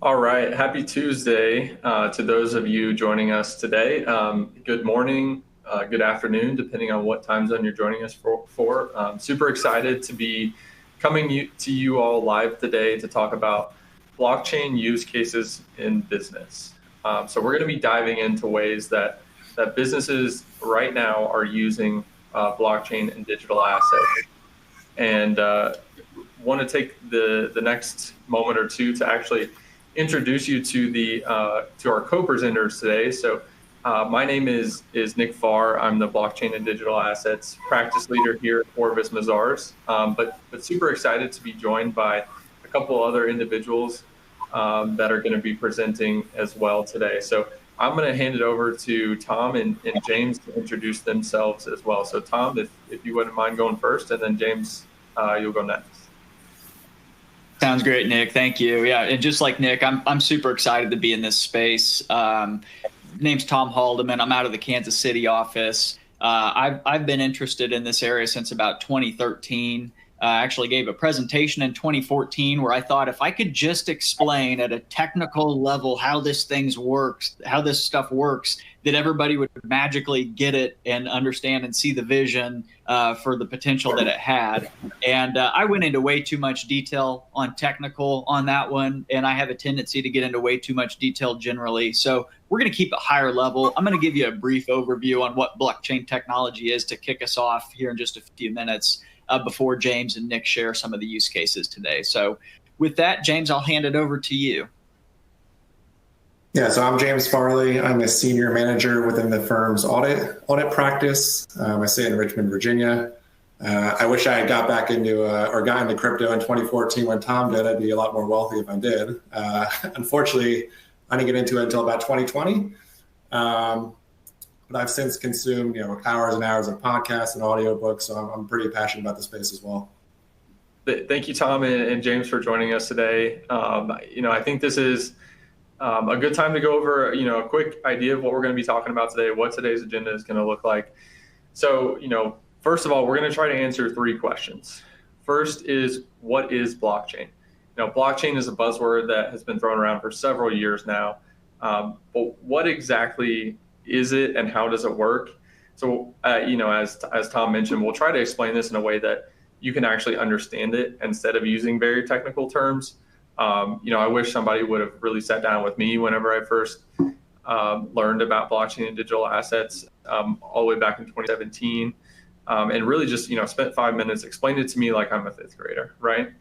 All right. Happy Tuesday to those of you joining us today. Good morning, good afternoon, depending on what time zone you're joining us for. Super excited to be to you all live today to talk about blockchain use cases in business. So we're going to be diving into ways that businesses right now are using blockchain and digital assets. And want to take the next moment or two to actually introduce you to our co-presenters today. So my name is Nick Farr. I'm the blockchain and digital assets practice leader here at Forvis Mazars. But super excited to be joined by a couple other individuals that are going to be presenting as well today. So I'm going to hand it over to Tom and James to introduce themselves as well. So Tom, if you wouldn't mind going first, and then James, you'll go next. Sounds great, Nick. Thank you. Yeah, and just like Nick, I'm super excited to be in this space. Name's Tom Haldeman. I'm out of the Kansas City office. I've been interested in this area since about 2013. I actually gave a presentation in 2014 where I thought if I could just explain at a technical level how this stuff works, that everybody would magically get it and understand and see the vision for the potential that it had. And I went into way too much detail on technical on that one, and I have a tendency to get into way too much detail generally. So we're going to keep it higher level. I'm going to give you a brief overview on what blockchain technology is to kick us off here in just a few minutes before James and Nick share some of the use cases today. So with that, James, I'll hand it over to you. Yeah, so I'm James Farley. I'm a senior manager within the firm's audit practice. I sit in Richmond, Virginia. I wish I had got into crypto in 2014 when Tom did. I'd be a lot more wealthy if I did. Unfortunately, I didn't get into it until about 2020. But I've since consumed, hours and hours of podcasts and audiobooks, so I'm pretty passionate about the space as well. Thank you, Tom and James, for joining us today. I think this is a good time to go over, a quick idea of what we're going to be talking about today, what today's agenda is going to look like. So, first of all, we're going to try to answer three questions. First is, what is blockchain? Blockchain is a buzzword that has been thrown around for several years now. But what exactly is it and how does it work? So, as Tom mentioned, we'll try to explain this in a way that you can actually understand it instead of using very technical terms. I wish somebody would have really sat down with me whenever I first learned about blockchain and digital assets all the way back in 2017, and really just, spent 5 minutes, explained it to me like I'm a fifth grader, right?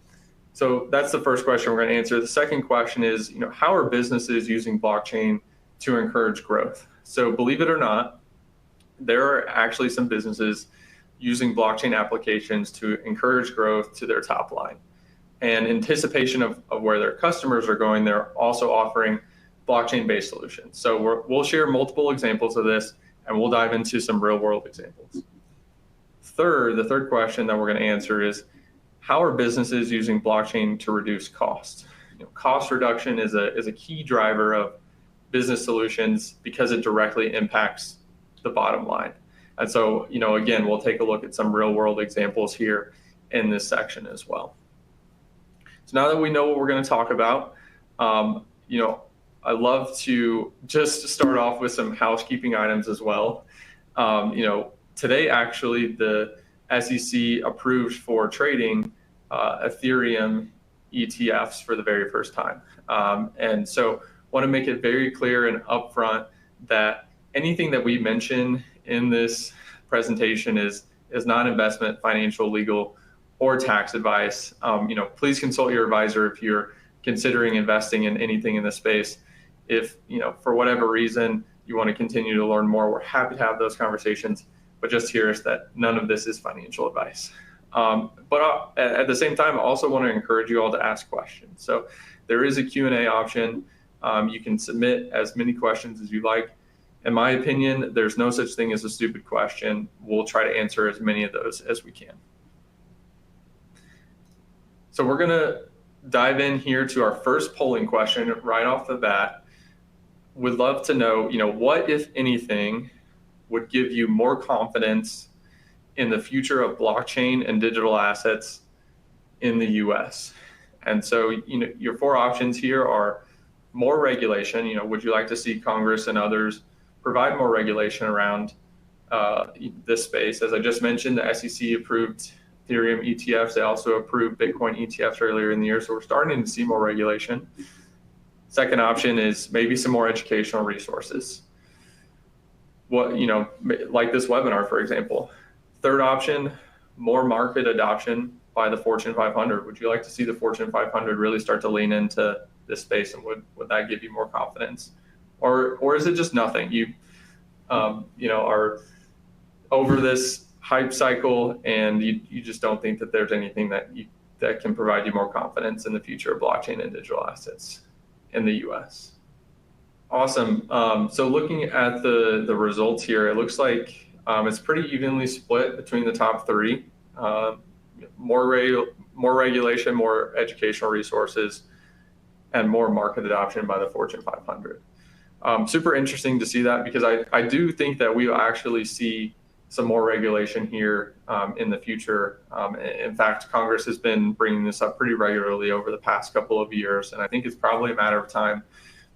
So that's the first question we're going to answer. The second question is, how are businesses using blockchain to encourage growth? So believe it or not, there are actually some businesses using blockchain applications to encourage growth to their top line. And in anticipation of where their customers are going, they're also offering blockchain-based solutions. So we'll share multiple examples of this, and we'll dive into some real-world examples. The third question that we're going to answer is, how are businesses using blockchain to reduce cost? Cost reduction is a key driver of business solutions because it directly impacts the bottom line. And so, again, we'll take a look at some real-world examples here in this section as well. So now that we know what we're going to talk about, I love to just start off with some housekeeping items as well. Today, actually, the SEC approved for trading Ethereum ETFs for the very first time. And so want to make it very clear and upfront that anything that we mention in this presentation is not investment, financial, legal, or tax advice. Please consult your advisor if you're considering investing in anything in this space. If, for whatever reason, you want to continue to learn more, we're happy to have those conversations, but just hear us that none of this is financial advice. But at the same time, I also want to encourage you all to ask questions. So there is a Q&A option. You can submit as many questions as you like. In my opinion, there's no such thing as a stupid question. We'll try to answer as many of those as we can. So we're going to dive in here to our first polling question right off the bat. Would love to know, what, if anything, would give you more confidence in the future of blockchain and digital assets in the US? And so, your four options here are more regulation. Would you like to see Congress and others provide more regulation around this space? As I just mentioned, the SEC approved Ethereum ETFs. They also approved Bitcoin ETFs earlier in the year. So we're starting to see more regulation. Second option is maybe some more educational resources. Like this webinar, for example. Third option, more market adoption by the Fortune 500. Would you like to see the Fortune 500 really start to lean into this space, and would that give you more confidence? Or is it just nothing? You are over this hype cycle, and you just don't think that there's anything that can provide you more confidence in the future of blockchain and digital assets in the US. Awesome. So looking at the results here, it looks like it's pretty evenly split between the top three. More regulation, more educational resources, and more market adoption by the Fortune 500. Super interesting to see that, because I do think that we will actually see some more regulation here in the future. In fact, Congress has been bringing this up pretty regularly over the past couple of years, and I think it's probably a matter of time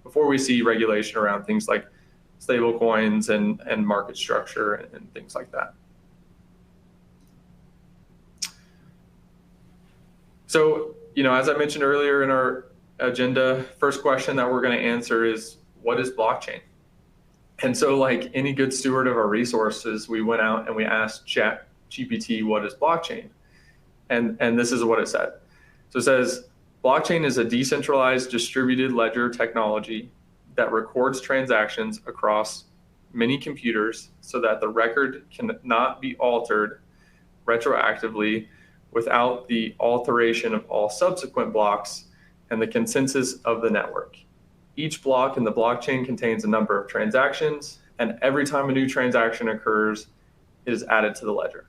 before we see regulation around things like stable coins and market structure and things like that. So, as I mentioned earlier in our agenda, first question that we're going to answer is, what is blockchain? And so, like any good steward of our resources, we went out and we asked ChatGPT, what is blockchain? And this is what it said. So it says, blockchain is a decentralized distributed ledger technology that records transactions across many computers so that the record cannot be altered retroactively without the alteration of all subsequent blocks and the consensus of the network. Each block in the blockchain contains a number of transactions, and every time a new transaction occurs, it is added to the ledger.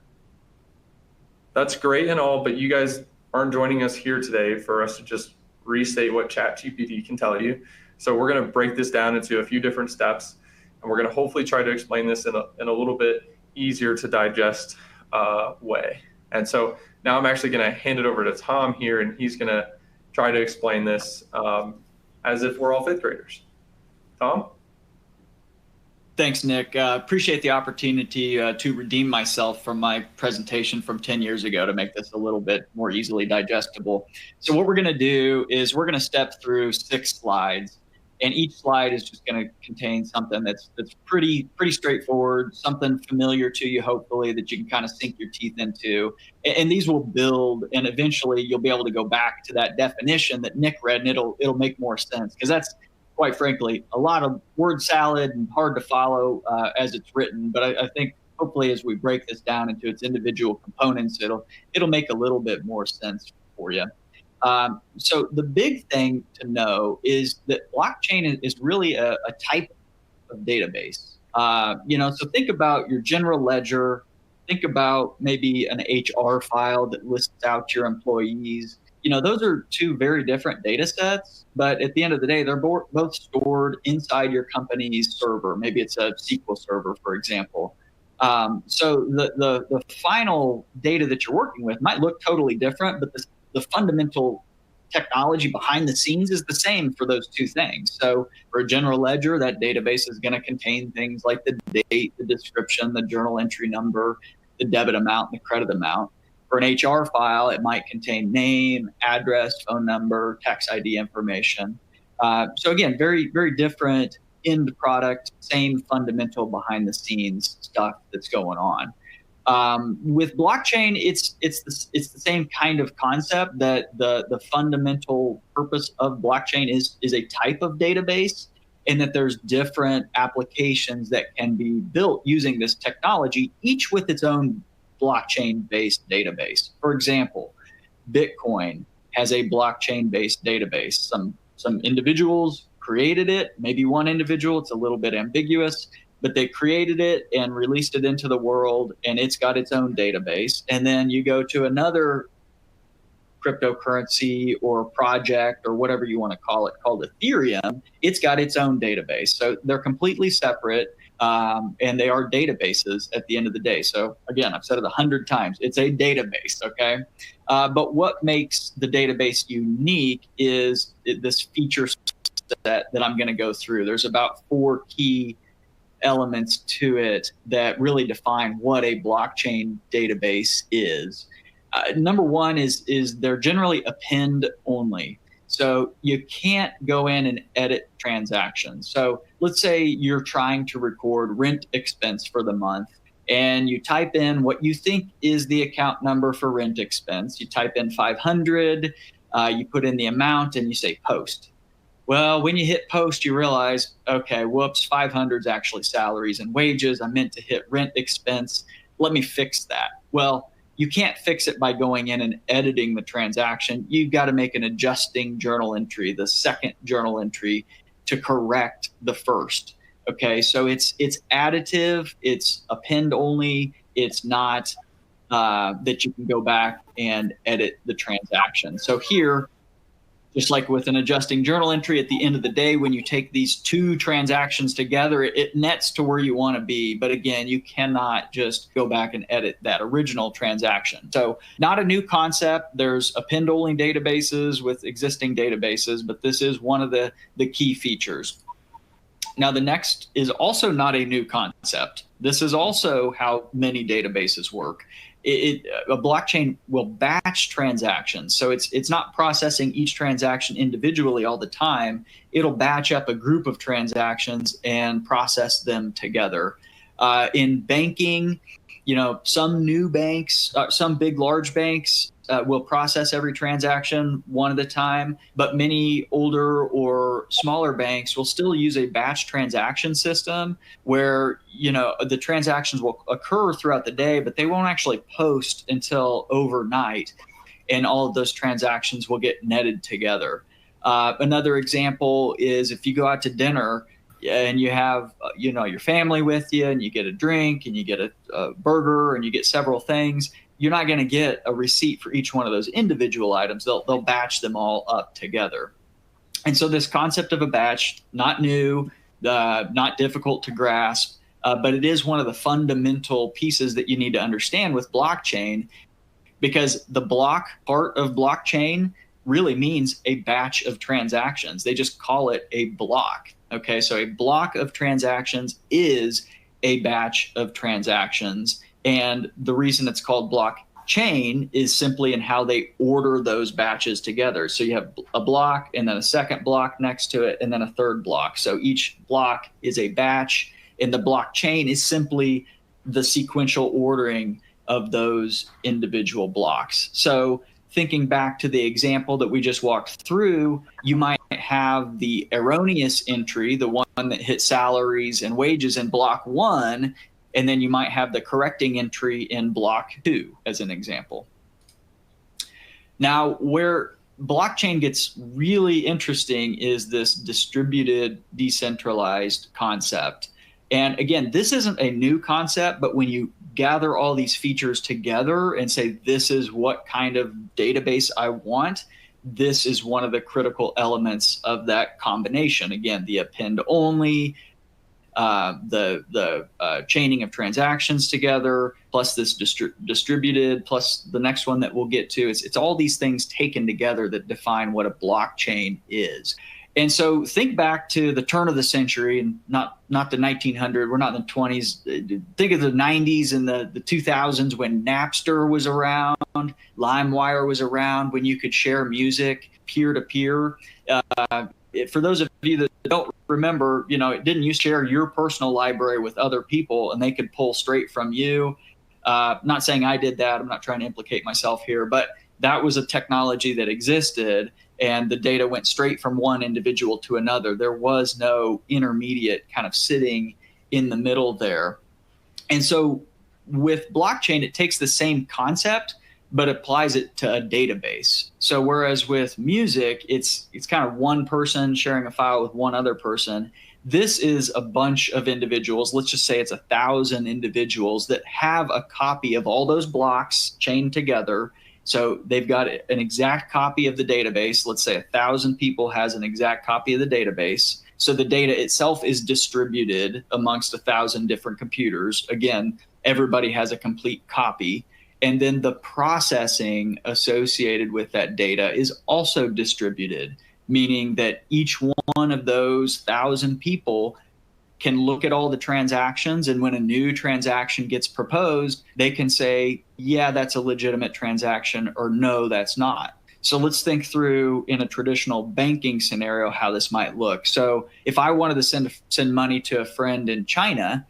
That's great and all, but you guys aren't joining us here today for us to just restate what ChatGPT can tell you. So we're going to break this down into a few different steps, and we're going to hopefully try to explain this in a little bit easier to digest way. And so now I'm actually going to hand it over to Tom here, and he's going to try to explain this as if we're all fifth graders. Tom? Thanks, Nick. Appreciate the opportunity to redeem myself from my presentation from 10 years ago to make this a little bit more easily digestible. So what we're going to do is we're going to step through 6 slides, and each slide is just going to contain something that's pretty straightforward, something familiar to you, hopefully, that you can kind of sink your teeth into. And these will build, and eventually you'll be able to go back to that definition that Nick read, and it'll make more sense, because that's, quite frankly, a lot of word salad and hard to follow as it's written. But I think hopefully as we break this down into its individual components, it'll make a little bit more sense for you. So the big thing to know is that blockchain is really a type of database. So think about your general ledger, think about maybe an HR file that lists out your employees. Those are 2 very different data sets, but at the end of the day, they're both stored inside your company's server. Maybe it's a SQL server, for example. So the final data that you're working with might look totally different, but the fundamental technology behind the scenes is the same for those 2 things. So for a general ledger, that database is going to contain things like the date, the description, the journal entry number, the debit amount, and the credit amount. For an HR file, it might contain name, address, phone number, tax ID information. So again, very, very different end product, same fundamental behind the scenes stuff that's going on. With blockchain, it's the same kind of concept, that the fundamental purpose of blockchain is a type of database, and that there's different applications that can be built using this technology, each with its own blockchain-based database. For example, Bitcoin has a blockchain-based database. Some individuals created it, maybe one individual, it's a little bit ambiguous, but they created it and released it into the world, and it's got its own database. And then you go to another cryptocurrency or project or whatever you want to call it, called Ethereum. It's got its own database. So they're completely separate, and they are databases at the end of the day. So again, I've said it 100 times, it's a database, okay? But what makes the database unique is this feature that I'm going to go through. There's about 4 key elements to it that really define what a blockchain database is. Number one is they're generally append only. So you can't go in and edit transactions. So let's say you're trying to record rent expense for the month, and you type in what you think is the account number for rent expense. You type in 500, you put in the amount, and you say post. Well, when you hit post, you realize, okay, whoops, 500 is actually salaries and wages. I meant to hit rent expense. Let me fix that. Well, you can't fix it by going in and editing the transaction. You've got to make an adjusting journal entry, the second journal entry, to correct the first. Okay, so it's additive, it's append only, it's not that you can go back and edit the transaction. So here, just like with an adjusting journal entry, at the end of the day, when you take these 2 transactions together, it nets to where you want to be. But again, you cannot just go back and edit that original transaction. So not a new concept. There's append-only databases with existing databases, but this is one of the key features. Now, the next is also not a new concept. This is also how many databases work. A blockchain will batch transactions. So it's not processing each transaction individually all the time. It'll batch up a group of transactions and process them together. In banking, some new banks, some big, large banks will process every transaction one at a time, but many older or smaller banks will still use a batch transaction system where, the transactions will occur throughout the day, but they won't actually post until overnight, and all of those transactions will get netted together. Another example is if you go out to dinner and you have, your family with you, and you get a drink and you get a burger and you get several things, you're not going to get a receipt for each one of those individual items. They'll batch them all up together. And so this concept of a batch, not new, not difficult to grasp, but it is one of the fundamental pieces that you need to understand with blockchain, because the block part of blockchain really means a batch of transactions. They just call it a block. Okay, so a block of transactions is a batch of transactions. And the reason it's called blockchain is simply in how they order those batches together. So you have a block and then a second block next to it and then a third block. So each block is a batch, and the blockchain is simply the sequential ordering of those individual blocks. So thinking back to the example that we just walked through, you might have the erroneous entry, the one that hit salaries and wages in block 1, and then you might have the correcting entry in block 2 as an example. Now, where blockchain gets really interesting is this distributed, decentralized concept. And again, this isn't a new concept, but when you gather all these features together and say, this is what kind of database I want, this is one of the critical elements of that combination. Again, the append only, the chaining of transactions together, plus this distributed, plus the next one that we'll get to. It's all these things taken together that define what a blockchain is. And so think back to the turn of the century, and not the 1900s, we're not in the 20s. Think of the 90s and the 2000s when Napster was around, LimeWire was around, when you could share music peer-to-peer. For those of you that don't remember, it didn't you share your personal library with other people and they could pull straight from you. Not saying I did that. I'm not trying to implicate myself here, but that was a technology that existed, and the data went straight from one individual to another. There was no intermediate kind of sitting in the middle there. And so with blockchain, it takes the same concept, but applies it to a database. So whereas with music, it's kind of one person sharing a file with one other person, this is a bunch of individuals. Let's just say it's 1,000 individuals that have a copy of all those blocks chained together. So they've got an exact copy of the database. Let's say 1,000 people has an exact copy of the database. So the data itself is distributed amongst 1,000 different computers. Again, everybody has a complete copy. And then the processing associated with that data is also distributed. meaning that each one of those 1,000 people can look at all the transactions, and when a new transaction gets proposed, they can say, yeah, that's a legitimate transaction, or no, that's not. So let's think through, in a traditional banking scenario, how this might look. So if I wanted to send money to a friend in China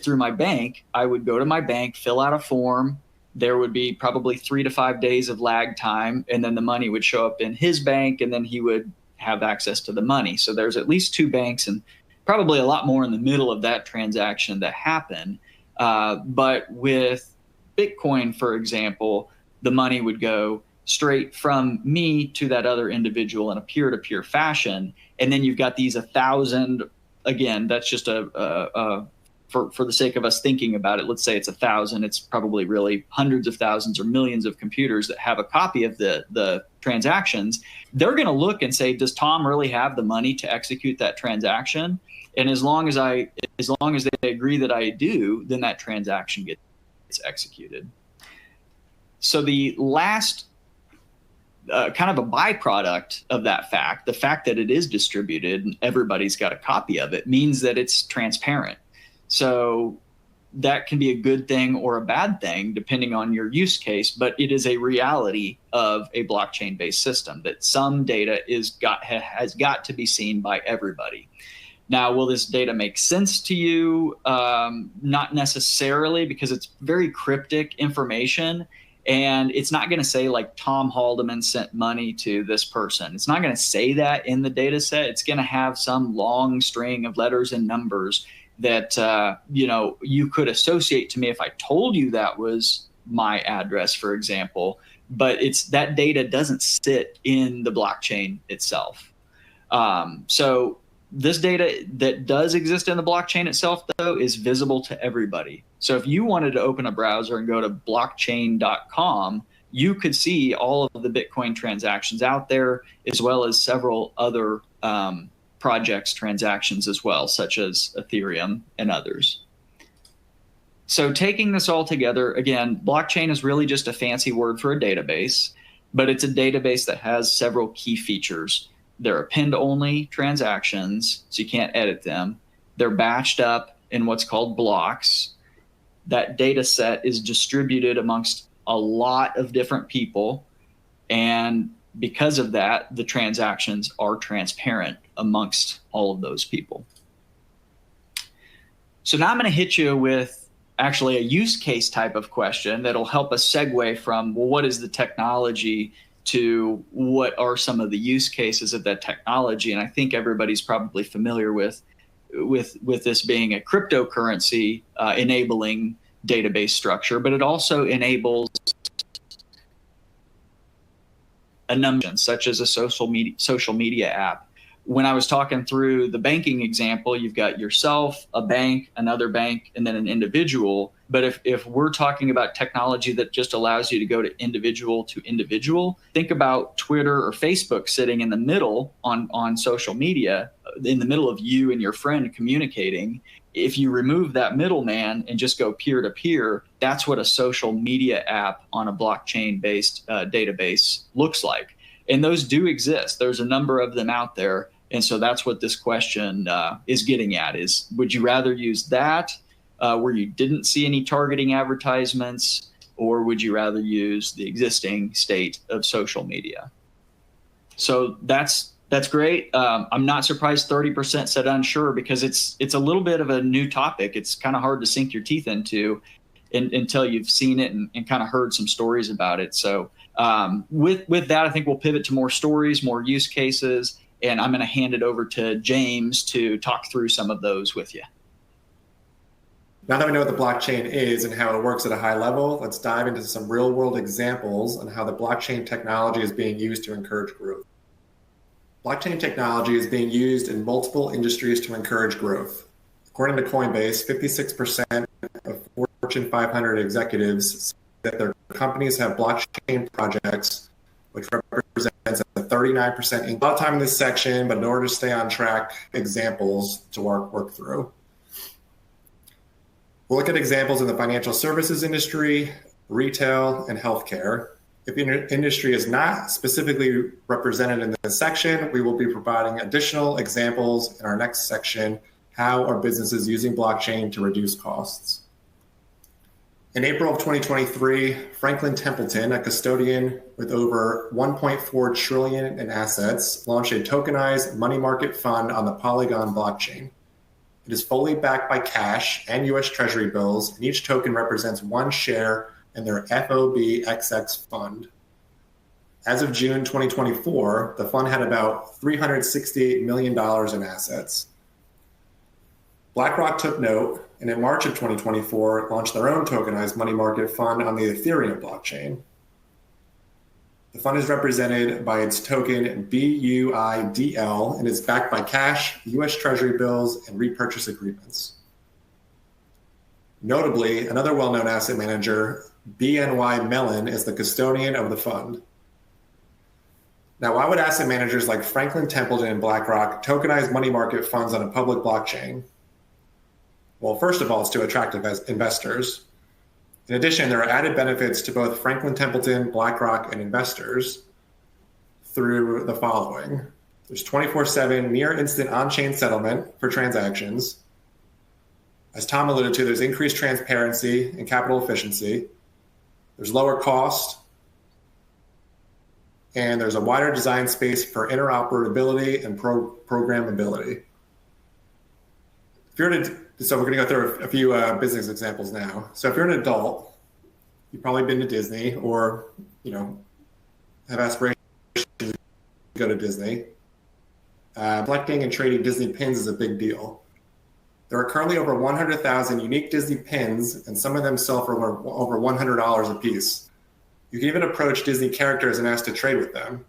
through my bank, I would go to my bank, fill out a form. There would be probably 3 to 5 days of lag time, and then the money would show up in his bank, and then he would have access to the money. So there's at least 2 banks, and probably a lot more in the middle of that transaction that happen. But with Bitcoin, for example, the money would go straight from me to that other individual in a peer-to-peer fashion. And then you've got these 1,000, again, that's just for the sake of us thinking about it, let's say it's 1,000, it's probably really hundreds of thousands or millions of computers that have a copy of the transactions. They're going to look and say, does Tom really have the money to execute that transaction? And as long as they agree that I do, then that transaction gets executed. So the last kind of a byproduct of that fact, the fact that it is distributed and everybody's got a copy of it, means that it's transparent. So that can be a good thing or a bad thing, depending on your use case, but it is a reality of a blockchain-based system that some data has got to be seen by everybody. Now, will this data make sense to you? Not necessarily, because it's very cryptic information, and it's not going to say like Tom Haldeman sent money to this person. It's not going to say that in the data set. It's going to have some long string of letters and numbers that you could associate to me if I told you that was my address, for example. But that data doesn't sit in the blockchain itself. So this data that does exist in the blockchain itself, though, is visible to everybody. So if you wanted to open a browser and go to blockchain.com, you could see all of the Bitcoin transactions out there, as well as several other projects transactions as well, such as Ethereum and others. So taking this all together, again, blockchain is really just a fancy word for a database, but it's a database that has several key features. They're append-only transactions, so you can't edit them. They're batched up in what's called blocks. That data set is distributed amongst a lot of different people, and because of that, the transactions are transparent amongst all of those people. So now I'm going to hit you with actually a use case type of question that'll help us segue from, well, what is the technology, to what are some of the use cases of that technology. And I think everybody's probably familiar with this being a cryptocurrency enabling database structure, but it also enables a number, such as a social media app. When I was talking through the banking example, you've got yourself, a bank, another bank, and then an individual. But if we're talking about technology that just allows you to go to individual, think about Twitter or Facebook sitting in the middle on social media, in the middle of you and your friend communicating. If you remove that middleman and just go peer to peer, that's what a social media app on a blockchain-based database looks like. And those do exist. There's a number of them out there. And so that's what this question is getting at, is would you rather use that where you didn't see any targeting advertisements, or would you rather use the existing state of social media? So that's great. I'm not surprised 30% said unsure, because it's a little bit of a new topic. It's kind of hard to sink your teeth into until you've seen it and kind of heard some stories about it. So with that, I think we'll pivot to more stories, more use cases, and I'm going to hand it over to James to talk through some of those with you. Now that we know what the blockchain is and how it works at a high level, let's dive into some real-world examples on how the blockchain technology is being used to encourage growth. Blockchain technology is being used in multiple industries to encourage growth. According to Coinbase, 56% of Fortune 500 executives say that their companies have blockchain projects, which represents a 39% increase. A lot of time in this section, but in order to stay on track, examples to work through. We'll look at examples in the financial services industry, retail, and healthcare. If industry is not specifically represented in this section, we will be providing additional examples in our next section, how are businesses using blockchain to reduce costs. In April of 2023, Franklin Templeton, a custodian with over 1.4 trillion in assets, launched a tokenized money market fund on the Polygon blockchain. It is fully backed by cash and US Treasury bills, and each token represents one share in their FOBXX fund. As of June 2024, the fund had about $368 million in assets. BlackRock took note, and in March of 2024, launched their own tokenized money market fund on the Ethereum blockchain. The fund is represented by its token BUIDL and is backed by cash, US Treasury bills, and repurchase agreements. Notably, another well-known asset manager, BNY Mellon, is the custodian of the fund. Now, why would asset managers like Franklin Templeton and BlackRock tokenize money market funds on a public blockchain? Well, first of all, it's to attract investors. In addition, there are added benefits to both Franklin Templeton, BlackRock, and investors through the following. There's 24/7 near instant on-chain settlement for transactions. As Tom alluded to, there's increased transparency and capital efficiency. There's lower cost. And there's a wider design space for interoperability and programmability. So we're going to go through a few business examples now. So if you're an adult, you've probably been to Disney or, have aspirations to go to Disney. Collecting and trading Disney pins is a big deal. There are currently over 100,000 unique Disney pins, and some of them sell for over $100 a piece. You can even approach Disney characters and ask to trade with them.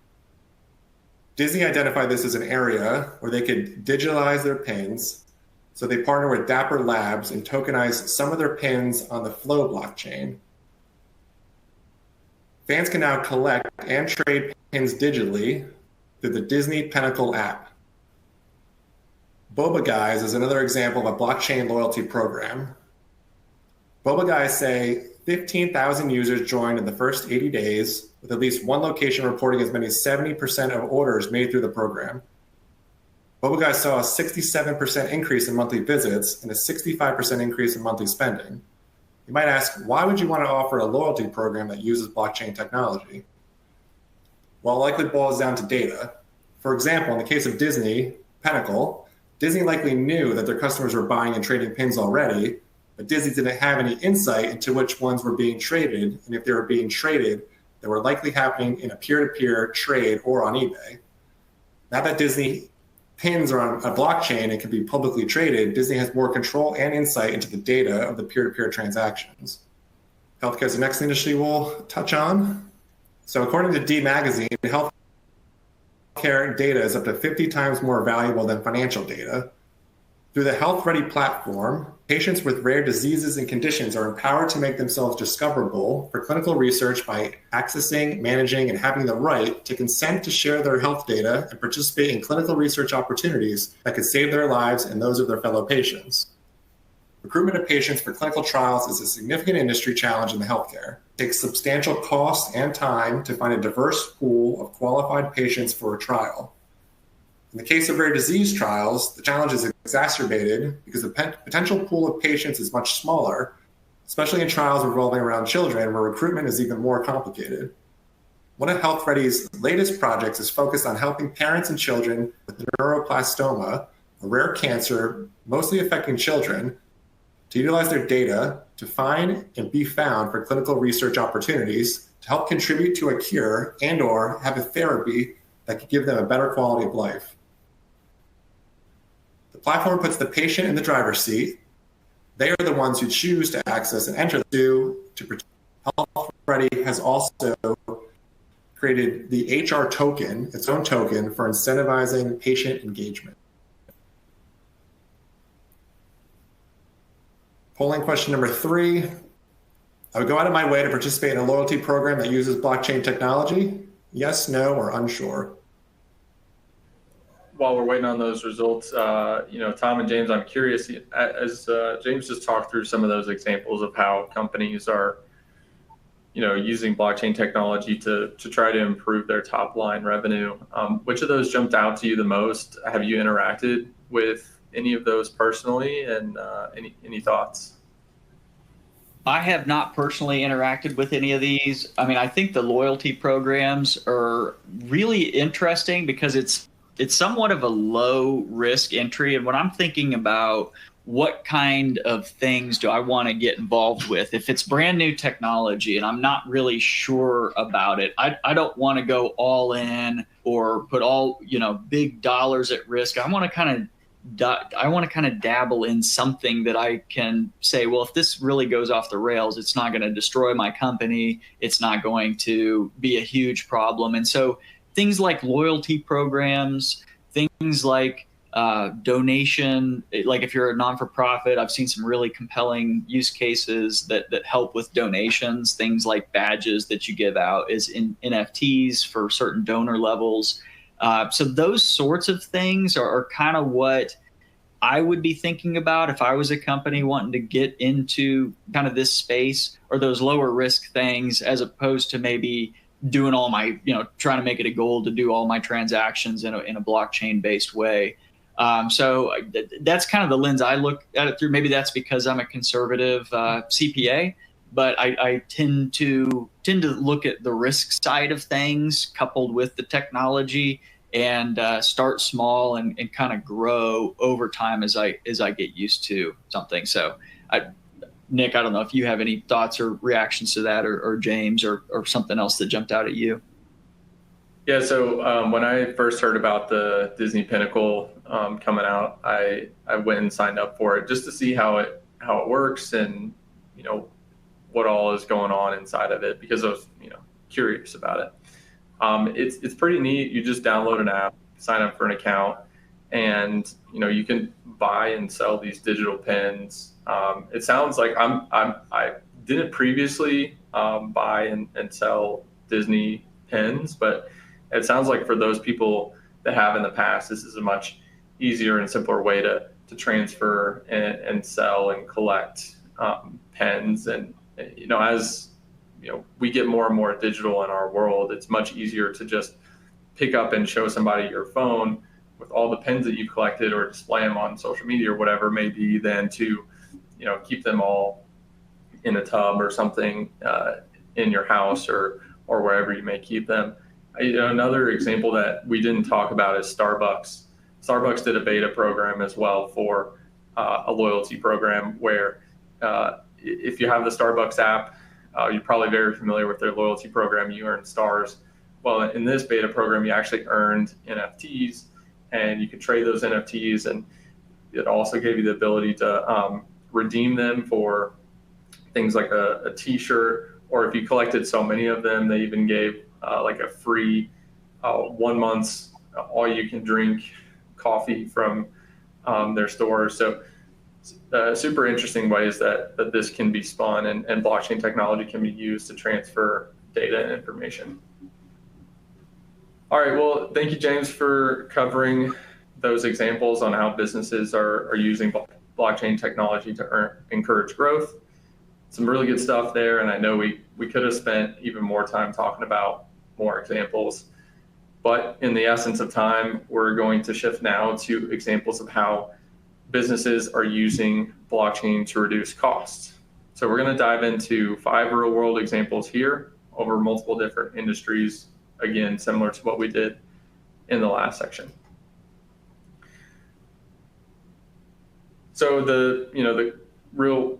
Disney identified this as an area where they could digitalize their pins. So they partner with Dapper Labs and tokenize some of their pins on the Flow blockchain. Fans can now collect and trade pins digitally through the Disney Pinnacle app. Boba Guys is another example of a blockchain loyalty program. Boba Guys say 15,000 users joined in the first 80 days, with at least one location reporting as many as 70% of orders made through the program. Boba Guys saw a 67% increase in monthly visits and a 65% increase in monthly spending. You might ask, why would you want to offer a loyalty program that uses blockchain technology? Well, it likely boils down to data. For example, in the case of Disney Pinnacle, Disney likely knew that their customers were buying and trading pins already, but Disney didn't have any insight into which ones were being traded, and if they were being traded, they were likely happening in a peer-to-peer trade or on eBay. Now that Disney pins are on a blockchain and can be publicly traded, Disney has more control and insight into the data of the peer-to-peer transactions. Healthcare is the next industry we'll touch on. So according to D Magazine, healthcare data is up to 50 times more valuable than financial data. Through the Health Ready platform, patients with rare diseases and conditions are empowered to make themselves discoverable for clinical research by accessing, managing, and having the right to consent to share their health data and participate in clinical research opportunities that could save their lives and those of their fellow patients. Recruitment of patients for clinical trials is a significant industry challenge in the healthcare. It takes substantial cost and time to find a diverse pool of qualified patients for a trial. In the case of rare disease trials, the challenge is exacerbated because the potential pool of patients is much smaller, especially in trials revolving around children where recruitment is even more complicated. One of Health Ready's latest projects is focused on helping parents and children with neuroblastoma, a rare cancer mostly affecting children, to utilize their data to find and be found for clinical research opportunities to help contribute to a cure and/or have a therapy that could give them a better quality of life. The platform puts the patient in the driver's seat. They are the ones who choose to access and enter to protect. Health Ready has also created the HR token, its own token for incentivizing patient engagement. Polling question number 3. I would go out of my way to participate in a loyalty program that uses blockchain technology. Yes, no, or unsure. While we're waiting on those results, Tom and James, I'm curious, as James just talked through some of those examples of how companies are using blockchain technology to try to improve their top line revenue. Which of those jumped out to you the most? Have you interacted with any of those personally, and any thoughts? I have not personally interacted with any of these. I mean, I think the loyalty programs are really interesting because it's somewhat of a low risk entry. And when I'm thinking about what kind of things do I want to get involved with, if it's brand new technology and I'm not really sure about it, I don't want to go all in or put all, big dollars at risk. I want to kind of dabble in something that I can say, well, if this really goes off the rails, it's not going to destroy my company. It's not going to be a huge problem. And so things like loyalty programs, things like donation, like if you're a non-for-profit, I've seen some really compelling use cases that help with donations, things like badges that you give out as in NFTs for certain donor levels. So those sorts of things are kind of what I would be thinking about if I was a company wanting to get into kind of this space, or those lower risk things, as opposed to maybe doing all my, trying to make it a goal to do all my transactions in a blockchain based way. So that's kind of the lens I look at it through. Maybe that's because I'm a conservative CPA, but I tend to look at the risk side of things coupled with the technology, and start small and kind of grow over time as I get used to something. So Nick, I don't know if you have any thoughts or reactions to that, or James, or something else that jumped out at you. Yeah, so when I first heard about the Disney Pinnacle coming out, I went and signed up for it just to see how it works, and what all is going on inside of it, because I was curious about it. It's pretty neat. You just download an app, sign up for an account, and you can buy and sell these digital pins. It sounds like I didn't previously buy and sell Disney pins, but it sounds like for those people that have in the past, this is a much easier and simpler way to transfer and sell and collect pens. And as we get more and more digital in our world, it's much easier to just pick up and show somebody your phone with all the pens that you've collected, or display them on social media or whatever it may be, than to keep them all in a tub or something in your house, or wherever you may keep them. Another example that we didn't talk about is Starbucks. Starbucks did a beta program as well for a loyalty program where if you have the Starbucks app, you're probably very familiar with their loyalty program. You earn stars. Well, in this beta program, you actually earned NFTs, and you could trade those NFTs, and it also gave you the ability to redeem them for things like a t-shirt, or if you collected so many of them, they even gave like a free 1 month's all you can drink coffee from their stores. So super interesting ways that this can be spun, and blockchain technology can be used to transfer data and information. All right, well, thank you, James, for covering those examples on how businesses are using blockchain technology to encourage growth. Some really good stuff there, and I know we could have spent even more time talking about more examples, but in the essence of time, we're going to shift now to examples of how businesses are using blockchain to reduce costs. So we're going to dive into 5 real-world examples here over multiple different industries, again, similar to what we did in the last section. So the real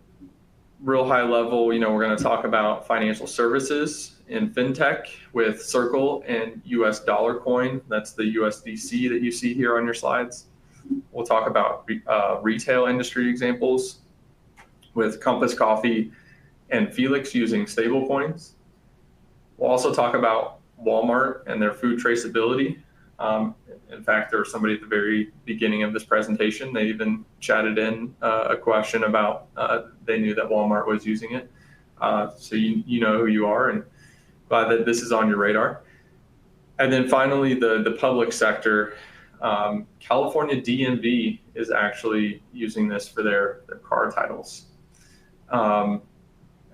high level, we're going to talk about financial services in fintech with Circle and US dollar coin. That's the USDC that you see here on your slides. We'll talk about retail industry examples with Compass Coffee and Felix using stable coins. We'll also talk about Walmart and their food traceability. In fact, there was somebody at the very beginning of this presentation, they even chatted in a question about they knew that Walmart was using it. So you know who you are, and glad that this is on your radar. And then finally, the public sector. California DMV is actually using this for their car titles.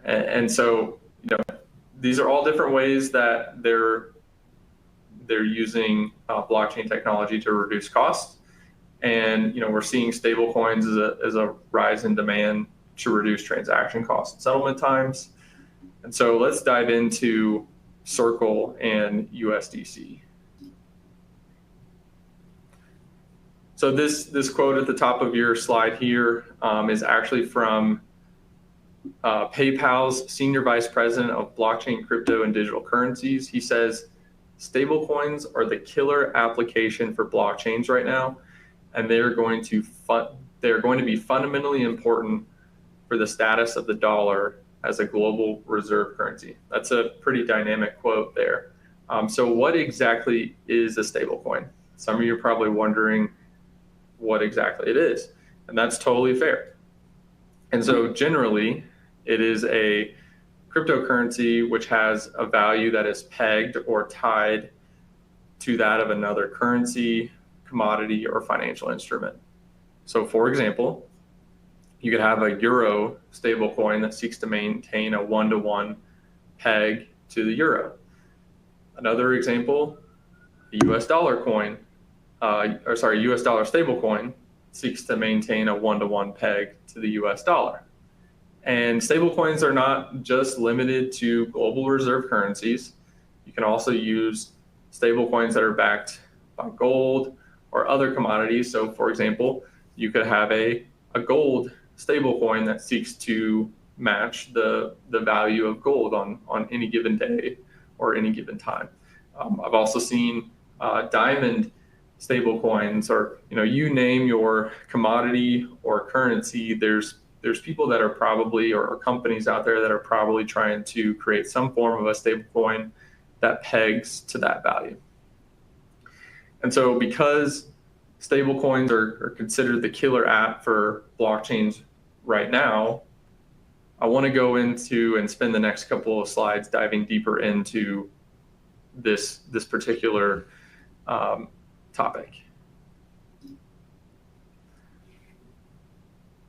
And so, these are all different ways that they're using blockchain technology to reduce costs. And we're seeing stable coins as a rise in demand to reduce transaction costs and settlement times. And so let's dive into Circle and USDC. So this quote at the top of your slide here is actually from PayPal's Senior Vice President of Blockchain, Crypto, and Digital Currencies. He says, stablecoins are the killer application for blockchains right now, and they're going to be fundamentally important for the status of the dollar as a global reserve currency. That's a pretty dynamic quote there. So what exactly is a stablecoin? Some of you are probably wondering what exactly it is, and that's totally fair. And so generally, it is a cryptocurrency which has a value that is pegged or tied to that of another currency, commodity, or financial instrument. So for example, you could have a euro stablecoin that seeks to maintain a one-to-one peg to the euro. Another example, a US dollar coin, US dollar stablecoin seeks to maintain a one-to-one peg to the US dollar. And stablecoins are not just limited to global reserve currencies. You can also use stablecoins that are backed by gold or other commodities. So for example, you could have a gold stablecoin that seeks to match the value of gold on any given day or any given time. I've also seen diamond stablecoins, or you name your commodity or currency. There's people that are probably, or companies out there that are probably trying to create some form of a stablecoin that pegs to that value. And so because stablecoins are considered the killer app for blockchains right now, I want to go into and spend the next couple of slides diving deeper into this particular topic.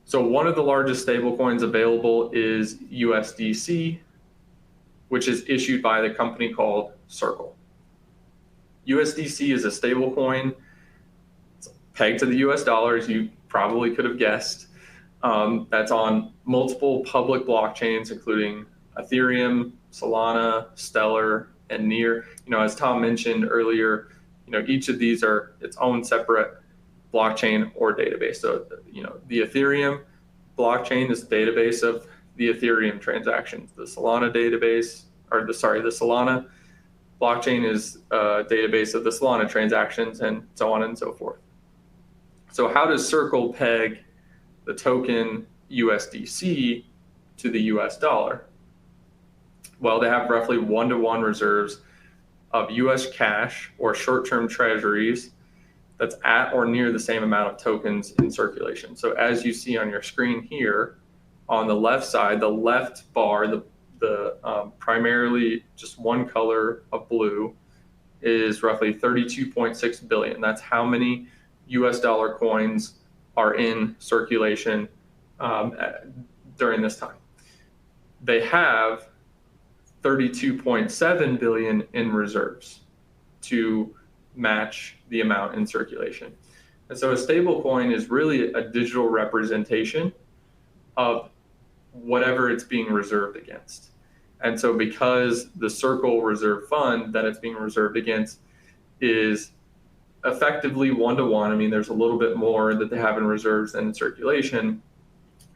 So one of the largest stablecoins available is USDC, which is issued by the company called Circle. USDC is a stablecoin. It's pegged to the US dollar, as you probably could have guessed. That's on multiple public blockchains, including Ethereum, Solana, Stellar, and Near. As Tom mentioned earlier, each of these are its own separate blockchain or database. So, the Ethereum blockchain is the database of the Ethereum transactions. The Solana database, the Solana blockchain is a database of the Solana transactions, and so on and so forth. So how does Circle peg the token USDC to the US dollar? Well, they have roughly one-to-one reserves of US cash or short-term treasuries that's at or near the same amount of tokens in circulation. So as you see on your screen here, on the left side, the left bar, the primarily just one color of blue, is roughly 32.6 billion. That's how many US dollar coins are in circulation during this time. They have 32.7 billion in reserves to match the amount in circulation. And so a stable coin is really a digital representation of whatever it's being reserved against. And so because the Circle Reserve Fund that it's being reserved against is effectively one-to-one, I mean, there's a little bit more that they have in reserves than in circulation,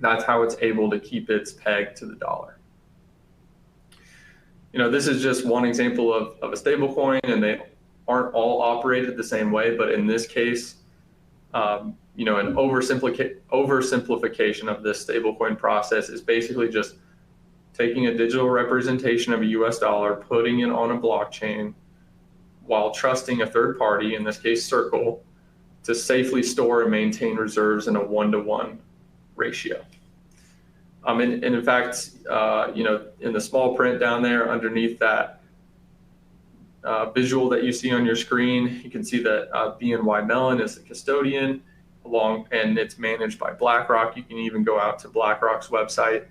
that's how it's able to keep its peg to the dollar. This is just one example of a stable coin, and they aren't all operated the same way, but in this case, an oversimplification of this stablecoin process is basically just taking a digital representation of a US dollar, putting it on a blockchain while trusting a third party, in this case Circle, to safely store and maintain reserves in a one-to-one ratio. And in fact, in the small print down there underneath that visual that you see on your screen, you can see that BNY Mellon is the custodian, and it's managed by BlackRock. You can even go out to BlackRock's website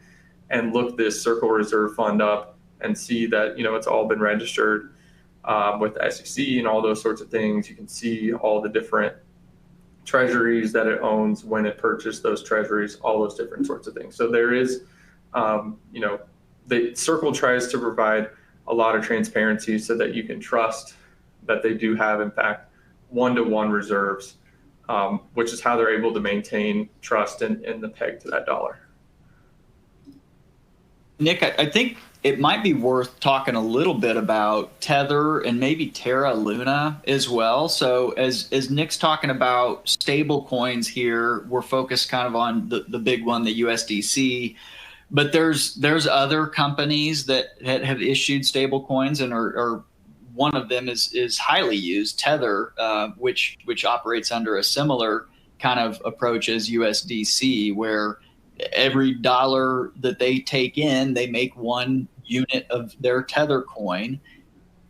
and look this Circle Reserve Fund up and see that, it's all been registered with the SEC and all those sorts of things. You can see all the different treasuries that it owns, when it purchased those treasuries, all those different sorts of things. So there is, the Circle tries to provide a lot of transparency so that you can trust that they do have, in fact, one-to-one reserves, which is how they're able to maintain trust in the peg to that dollar. Nick, I think it might be worth talking a little bit about Tether and maybe Terra Luna as well. So as Nick's talking about stable coins here, we're focused kind of on the big one, the USDC. But there's other companies that have issued stable coins, and are one of them is highly used, Tether, which operates under a similar kind of approach as USDC, where every dollar that they take in, they make 1 unit of their Tether coin,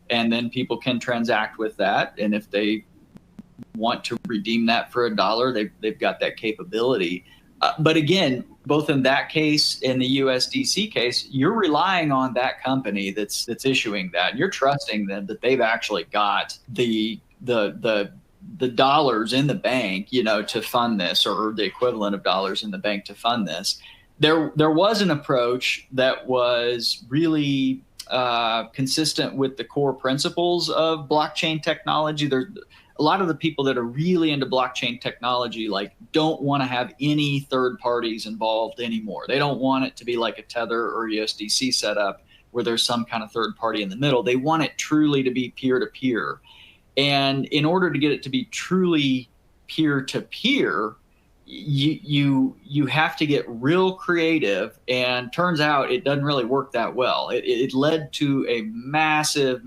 and then people can transact with that. And if they want to redeem that for $1, they've got that capability. But again, both in that case and the USDC case, you're relying on that company that's issuing that. And you're trusting them that they've actually got the dollars in the bank, to fund this, or the equivalent of dollars in the bank to fund this. There was an approach that was really consistent with the core principles of blockchain technology. There's a lot of the people that are really into blockchain technology, don't want to have any third parties involved anymore. They don't want it to be like a Tether or USDC setup where there's some kind of third party in the middle. They want it truly to be peer-to-peer. And in order to get it to be truly peer-to-peer, you have to get real creative, and turns out it doesn't really work that well. It led to a massive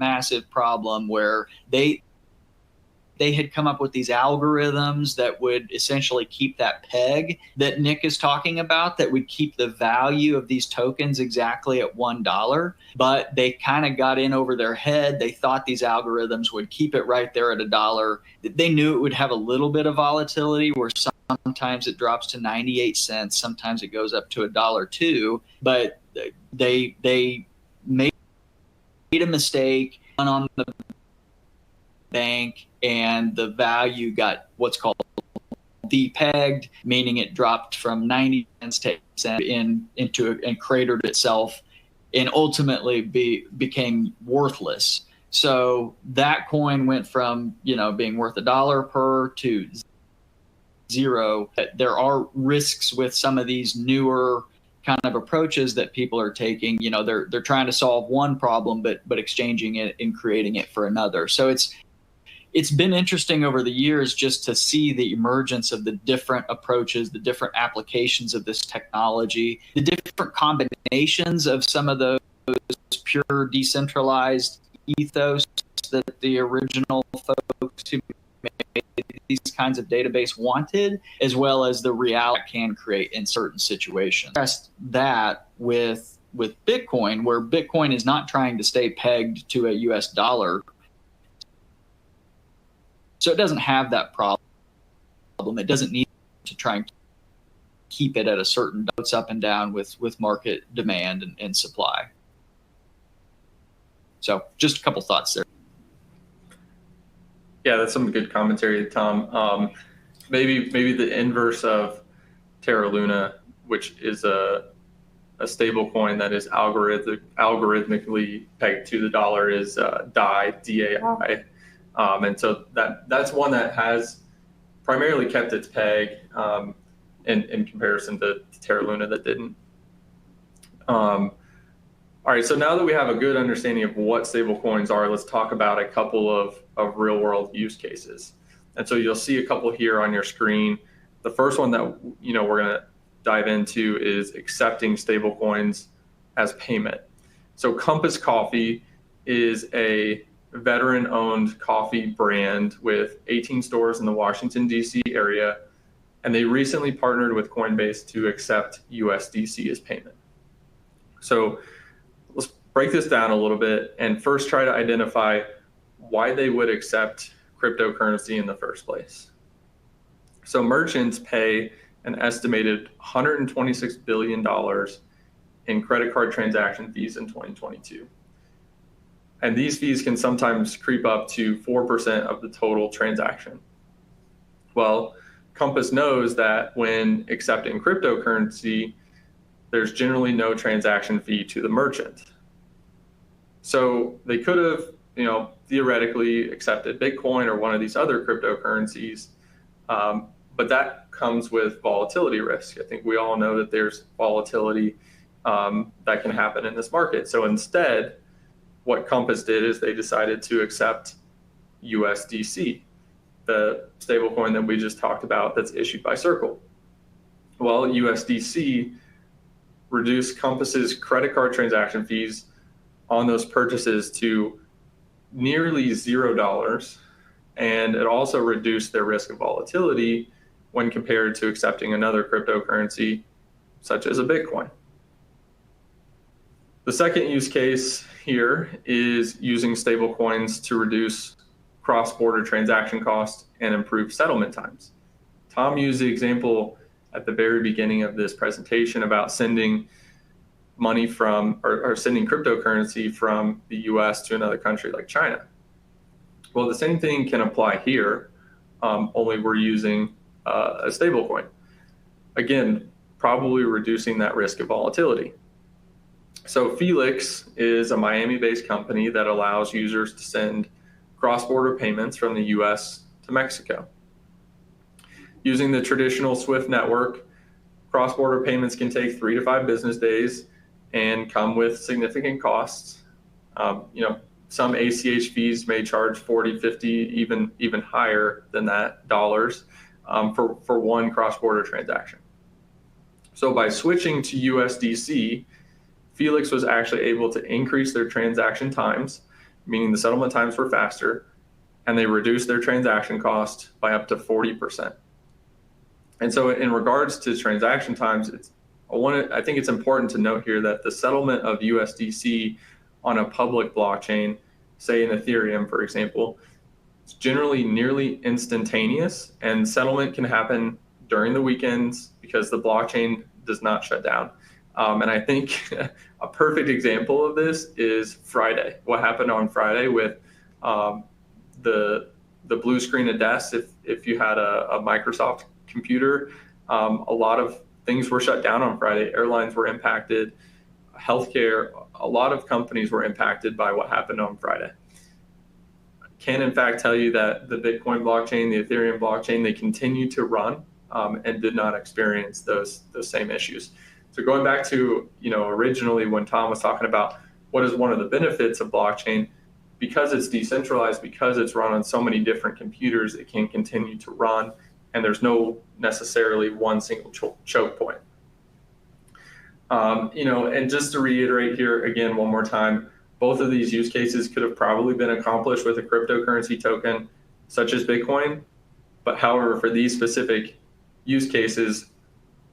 problem where they had come up with these algorithms that would essentially keep that peg that Nick is talking about, that would keep the value of these tokens exactly at $1. But they kind of got in over their head. They thought these algorithms would keep it right there at $1. They knew it would have a little bit of volatility, where sometimes it drops to 98 cents, sometimes it goes up to $1 but they made a mistake on the bank, and the value got what's called depegged, meaning it dropped from 90 cents to 8 cents and cratered itself, and ultimately became worthless. So that coin went from being worth $1 per to zero. There are risks with some of these newer kind of approaches that people are taking. They're trying to solve one problem, but exchanging it and creating it for another. So it's been interesting over the years just to see the emergence of the different approaches, the different applications of this technology, the different combinations of some of those pure decentralized ethos that the original folks who made these kinds of database wanted, as well as the reality it can create in certain situations. That with Bitcoin, where Bitcoin is not trying to stay pegged to a US dollar, so it doesn't have that problem. It doesn't need to try and keep it at a certain notes up and down with market demand and supply. So just a couple thoughts there. Yeah, that's some good commentary, Tom. Maybe the inverse of Terra Luna, which is a stable coin that is algorithmically pegged to the dollar, is DAI, D-A-I. And so that's one that has primarily kept its peg in comparison to Terra Luna that didn't. All right, so now that we have a good understanding of what stable coins are, let's talk about a couple of real world use cases. And so you'll see a couple here on your screen. The first one that we're going to dive into is accepting stable coins as payment. So Compass Coffee is a veteran-owned coffee brand with 18 stores in the Washington, D.C. area, and they recently partnered with Coinbase to accept USDC as payment. So let's break this down a little bit and first try to identify why they would accept cryptocurrency in the first place. So merchants pay an estimated $126 billion in credit card transaction fees in 2022. And these fees can sometimes creep up to 4% of the total transaction. Well, Compass knows that when accepting cryptocurrency, there's generally no transaction fee to the merchant. So they could have, theoretically accepted Bitcoin or one of these other cryptocurrencies, but that comes with volatility risk. I think we all know that there's volatility that can happen in this market. So instead, what Compass did is they decided to accept USDC, the stablecoin that we just talked about that's issued by Circle. Well, USDC reduced Compass's credit card transaction fees on those purchases to nearly $0, and it also reduced their risk of volatility when compared to accepting another cryptocurrency such as a Bitcoin. The second use case here is using stablecoins to reduce cross-border transaction costs and improve settlement times. Tom used the example at the very beginning of this presentation about sending money from or sending cryptocurrency from the US to another country like China. Well, the same thing can apply here, only we're using a stablecoin. Again, probably reducing that risk of volatility. So Felix is a Miami-based company that allows users to send cross-border payments from the US to Mexico. Using the traditional SWIFT network, cross-border payments can take 3 to 5 business days and come with significant costs. Some ACH fees may charge 40, 50, even higher than that dollars for one cross-border transaction. So by switching to USDC, Felix was actually able to increase their transaction times, meaning the settlement times were faster, and they reduced their transaction cost by up to 40%. And so in regards to transaction times, I think it's important to note here that the settlement of USDC on a public blockchain, say in Ethereum, for example, is generally nearly instantaneous, and settlement can happen during the weekends because the blockchain does not shut down. And I think a perfect example of this is Friday. What happened on Friday with the blue screen of deaths, if you had a Microsoft computer, a lot of things were shut down on Friday. Airlines were impacted, healthcare, a lot of companies were impacted by what happened on Friday. I can in fact tell you that the Bitcoin blockchain, the Ethereum blockchain, they continue to run and did not experience those same issues. So going back to, originally when Tom was talking about what is one of the benefits of blockchain, because it's decentralized, because it's run on so many different computers, it can continue to run, and there's no necessarily one single choke point. And just to reiterate here again one more time, both of these use cases could have probably been accomplished with a cryptocurrency token such as Bitcoin. But however, for these specific use cases,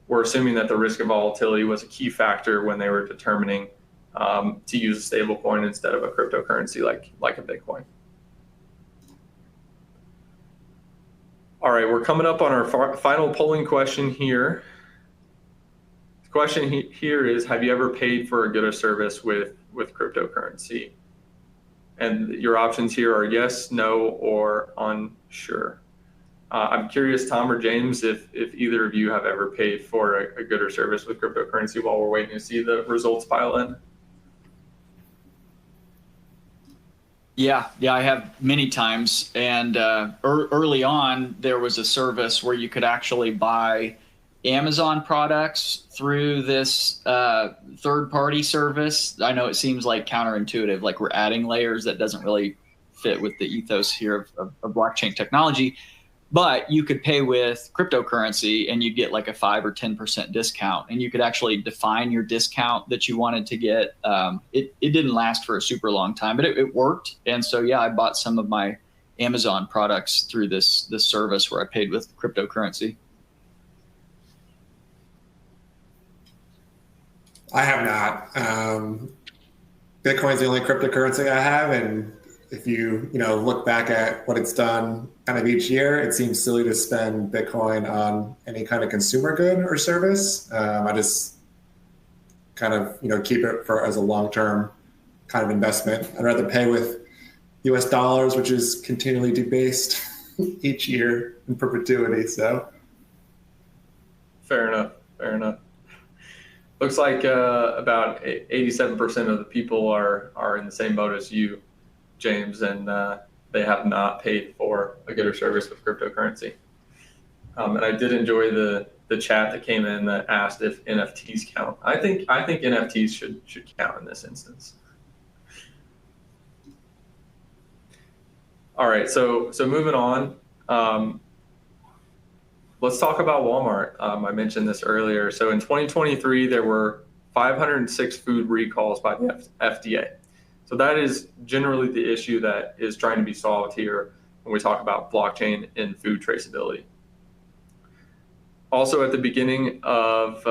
we're assuming that the risk of volatility was a key factor when they were determining to use a stablecoin instead of a cryptocurrency like a Bitcoin. All right, we're coming up on our final polling question here. The question here is, have you ever paid for a good or service with cryptocurrency? And your options here are yes, no, or unsure. I'm curious, Tom or James, if either of you have ever paid for a good or service with cryptocurrency while we're waiting to see the results pile in. Yeah, I have many times. And early on, there was a service where you could actually buy Amazon products through this third-party service. I know it seems like counterintuitive, like we're adding layers that doesn't really fit with the ethos here of blockchain technology. But you could pay with cryptocurrency and you'd get like a 5 or 10% discount, and you could actually define your discount that you wanted to get. It didn't last for a super long time, but it worked. And so, yeah, I bought some of my Amazon products through this service where I paid with cryptocurrency. I have not. Bitcoin's the only cryptocurrency I have, and if you look back at what it's done kind of each year, it seems silly to spend Bitcoin on any kind of consumer good or service. kind of, keep it for as a long-term kind of investment. I'd rather pay with US dollars, which is continually debased each year in perpetuity. So fair enough. Looks like about 87% of the people are in the same boat as you, James, and they have not paid for a good or service with cryptocurrency. And I did enjoy the chat that came in that asked if NFTs count. I think NFTs should count in this instance. All right, so moving on. Let's talk about Walmart. I mentioned this earlier. So in 2023, there were 506 food recalls by the FDA. So that is generally the issue that is trying to be solved here when we talk about blockchain and food traceability. Also, at the beginning of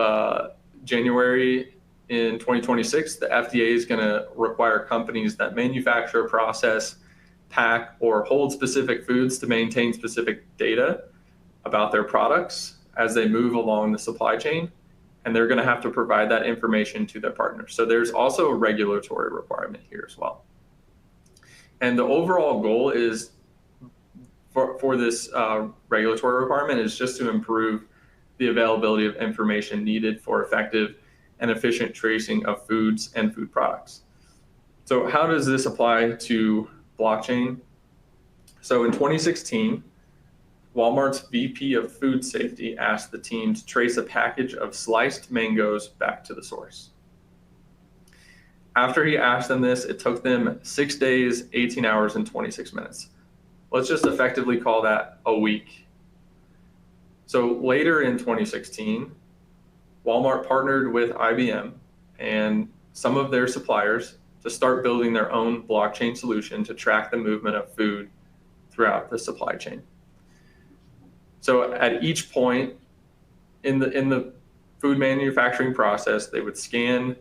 January in 2026, the FDA is going to require companies that manufacture, process, pack, or hold specific foods to maintain specific data about their products as they move along the supply chain, and they're going to have to provide that information to their partners. So there's also a regulatory requirement here as well. And the overall goal is for this regulatory requirement is just to improve the availability of information needed for effective and efficient tracing of foods and food products. So how does this apply to blockchain? So in 2016, Walmart's VP of Food Safety asked the team to trace a package of sliced mangoes back to the source. After he asked them this, it took them 6 days, 18 hours, and 26 minutes. Let's just effectively call that a week. So later in 2016, Walmart partnered with IBM and some of their suppliers to start building their own blockchain solution to track the movement of food throughout the supply chain. So at each point in the food manufacturing process, they would scan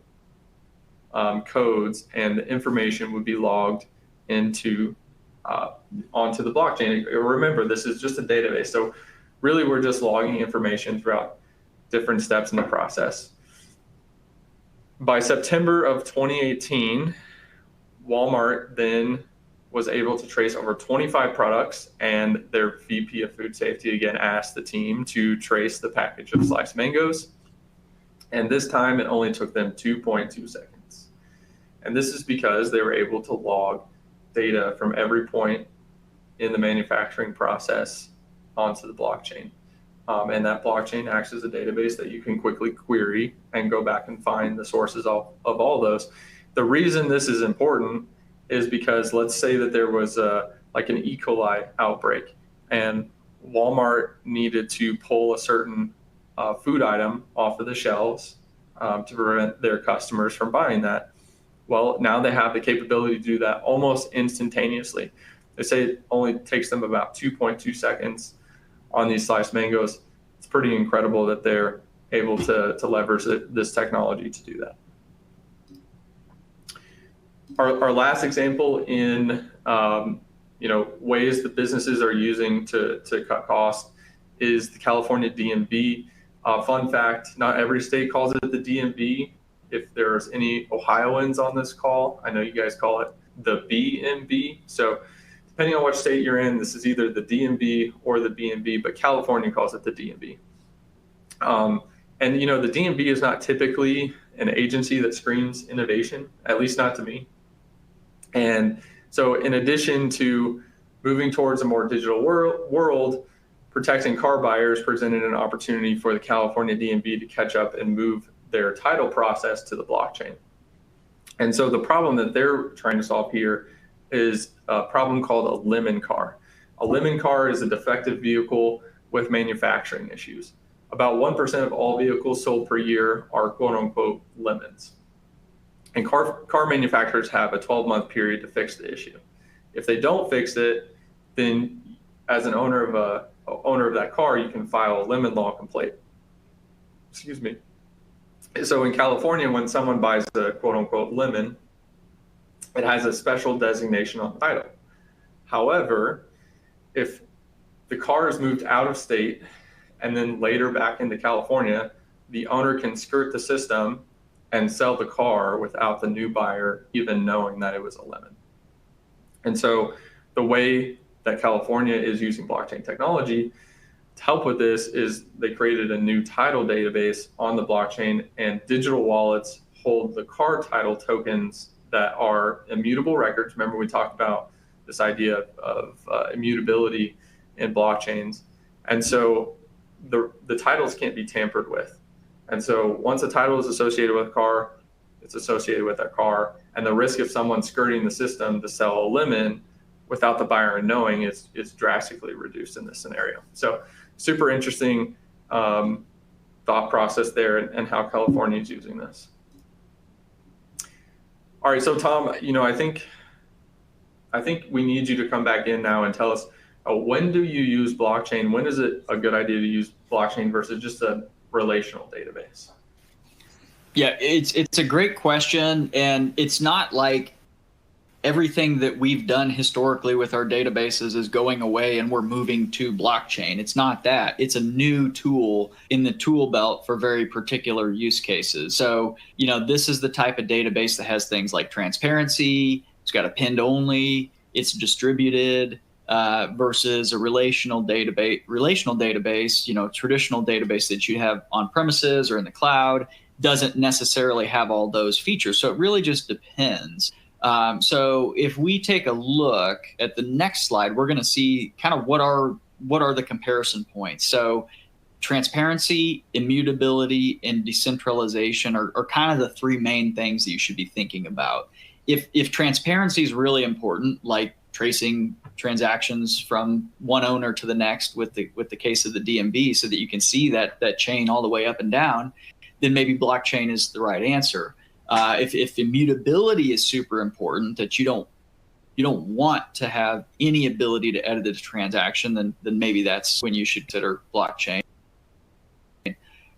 codes, and the information would be logged onto the blockchain. Remember, this is just a database, so really we're just logging information throughout different steps in the process. By September of 2018, Walmart then was able to trace over 25 products, and their VP of Food Safety again asked the team to trace the package of sliced mangoes. And this time it only took them 2.2 seconds. And this is because they were able to log data from every point in the manufacturing process onto the blockchain. And that blockchain acts as a database that you can quickly query and go back and find the sources of all those. The reason this is important is because let's say that there was like an E. coli outbreak and Walmart needed to pull a certain food item off of the shelves to prevent their customers from buying that. Well, now they have the capability to do that almost instantaneously. They say it only takes them about 2.2 seconds on these sliced mangoes. It's pretty incredible that they're able to leverage this technology to do that. Our last example in ways that businesses are using to cut costs is the California DMV. Fun fact, not every state calls it the DMV. If there's any Ohioans on this call, I know you guys call it the BMV. So depending on which state you're in, this is either the DMV or the BMV, but California calls it the DMV. And the DMV is not typically an agency that screams innovation, at least not to me. And so in addition to moving towards a more digital world, protecting car buyers presented an opportunity for the California DMV to catch up and move their title process to the blockchain. And so the problem that they're trying to solve here is a problem called a lemon car. A lemon car is a defective vehicle with manufacturing issues. About 1% of all vehicles sold per year are quote unquote lemons. And car manufacturers have a 12-month period to fix the issue. If they don't fix it, then as an owner of that car, you can file a lemon law complaint. Excuse me. So in California, when someone buys a quote unquote lemon, it has a special designation on the title. However, if the car is moved out of state and then later back into California, the owner can skirt the system and sell the car without the new buyer even knowing that it was a lemon. And so the way that California is using blockchain technology to help with this is they created a new title database on the blockchain, and digital wallets hold the car title tokens that are immutable records. Remember, we talked about this idea of immutability in blockchains. And so the titles can't be tampered with. And so once a title is associated with a car, it's associated with that car. And the risk of someone skirting the system to sell a lemon without the buyer knowing is drastically reduced in this scenario. So super interesting thought process there, and how California is using this. All right, so Tom, I think we need you to come back in now and tell us, when do you use blockchain? When is it a good idea to use blockchain versus just a relational database? Yeah, it's a great question, and it's not like everything that we've done historically with our databases is going away and we're moving to blockchain. It's not that. It's a new tool in the tool belt for very particular use cases. So, this is the type of database that has things like transparency, it's got append only, it's distributed, versus a relational database, traditional database that you have on premises or in the cloud doesn't necessarily have all those features. So it really just depends. So if we take a look at the next slide, we're going to see kind of what are the comparison points. So transparency, immutability, and decentralization are kind of the three main things that you should be thinking about. If transparency is really important, like tracing transactions from one owner to the next with the case of the DMV, so that you can see that chain all the way up and down, then maybe blockchain is the right answer. If immutability is super important, that you don't want to have any ability to edit a transaction, then maybe that's when you should consider blockchain.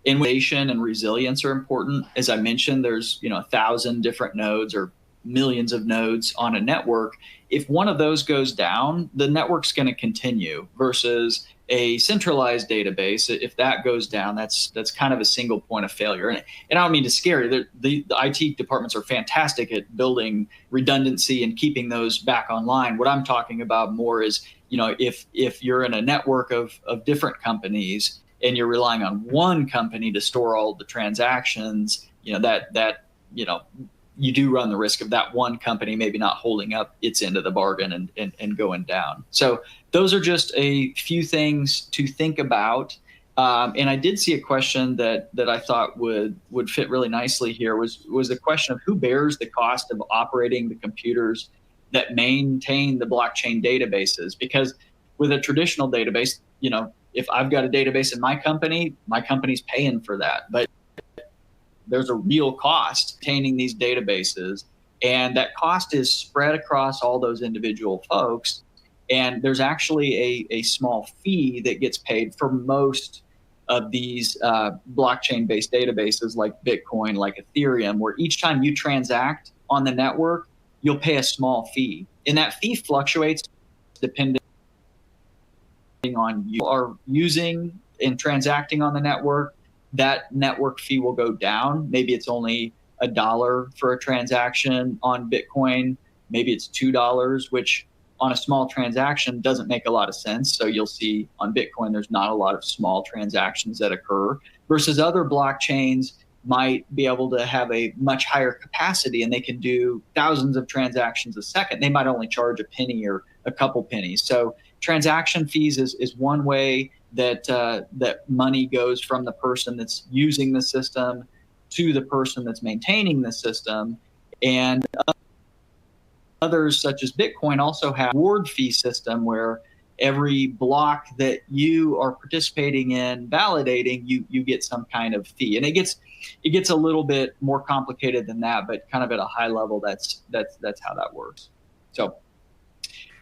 Innovation and resilience are important. As I mentioned, there's 1,000 different nodes or millions of nodes on a network. If one of those goes down, the network's going to continue, versus a centralized database. If that goes down, that's kind of a single point of failure. And I don't mean to scare you. The IT departments are fantastic at building redundancy and keeping those back online. What I'm talking about more is, if you're in a network of different companies and you're relying on one company to store all the transactions, you do run the risk of that one company maybe not holding up its end of the bargain and going down. So those are just a few things to think about. And I did see a question that I thought would fit really nicely here was the question of who bears the cost of operating the computers that maintain the blockchain databases. Because with a traditional database, if I've got a database in my company's paying for that. But there's a real cost maintaining these databases, and that cost is spread across all those individual folks. And there's actually a small fee that gets paid for most of these blockchain-based databases like Bitcoin, like Ethereum, where each time you transact on the network, you'll pay a small fee. And that fee fluctuates depending on you are using and transacting on the network. That network fee will go down. Maybe it's only $1 for a transaction on Bitcoin. Maybe it's $2, which on a small transaction doesn't make a lot of sense. So you'll see on Bitcoin, there's not a lot of small transactions that occur, versus other blockchains might be able to have a much higher capacity and they can do thousands of transactions a second. They might only charge a penny or a couple pennies. So transaction fees is one way that money goes from the person that's using the system to the person that's maintaining the system. And others, such as Bitcoin, also have a reward fee system where every block that you are participating in validating, you get some kind of fee. And it gets a little bit more complicated than that, but kind of at a high level, that's how that works. So,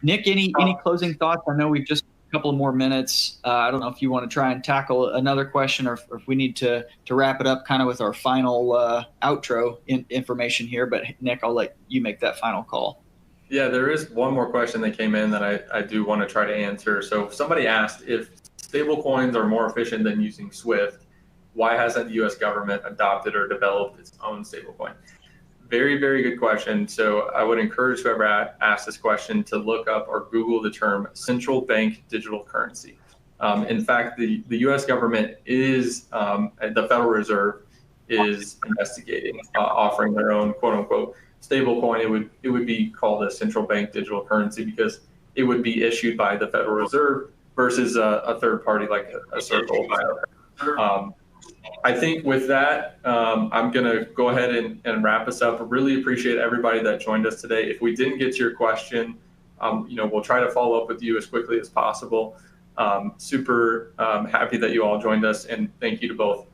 Nick, any closing thoughts? I know we've just a couple of more minutes. I don't know if you want to try and tackle another question, or if we need to wrap it up kind of with our final outro information here. But Nick, I'll let you make that final call. Yeah, there is one more question that came in that I do want to try to answer. So somebody asked if stablecoins are more efficient than using Swift, why hasn't the U.S. government adopted or developed its own stablecoin? Very, very good question. So I would encourage whoever asked this question to look up or Google the term central bank digital currency. In fact, the U.S. government is, the Federal Reserve is investigating offering their own quote unquote stable coin. It would be called a central bank digital currency because it would be issued by the Federal Reserve versus a third party like a Circle. I think with that, I'm going to go ahead and wrap us up. I really appreciate everybody that joined us today. If we didn't get to your question, we'll try to follow up with you as quickly as possible. Super happy that you all joined us, and thank you to both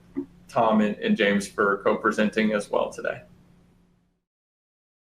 Tom and James for co-presenting as well today.